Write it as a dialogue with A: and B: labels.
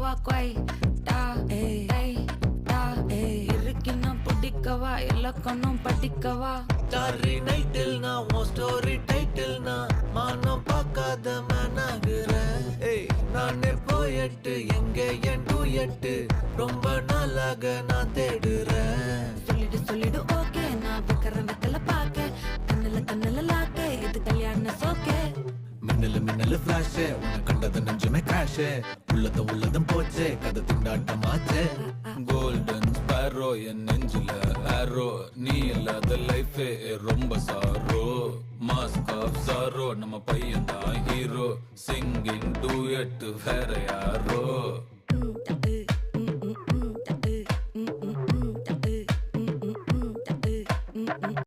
A: பிடிக்கவா கொய் டா ஏய் டா இருக்குன்னா பிடிக்கவா இலக்கணம் படிக்கவா
B: ஸ்டாரி நைட்டில் நான் உன் ஸ்டோரி டைட்டில் நான் மானம் பார்க்காத மனாகுறேன். நானே போயட்டு எங்க என் டூயட்டு ரொம்ப நாளாக நான் தேடுறேன்.
A: சொல்லிடு ஓகே நான் வைக்கிறேன் வெத்தல பாக்க கண்ணுல லாக்க இது கல்யாண சோக்கே
B: மின்னலு ஃபிளாஷ் உன்னை கண்டது நெஞ்சுமே கிராஷ் உள்ளதும் போச்சே கதை திண்டாட்டமாச்சே.
C: கோல்டன் ஸ்பேரோ என் நெஞ்சில ஆரோ நீ இல்லாத லைஃபே ரொம்ப சாரோ மாஸ்க் ஆஃப் சாரோ நம்ம பையன் தான் ஹீரோ சிங்கிங் டூயட் வேற யாரோ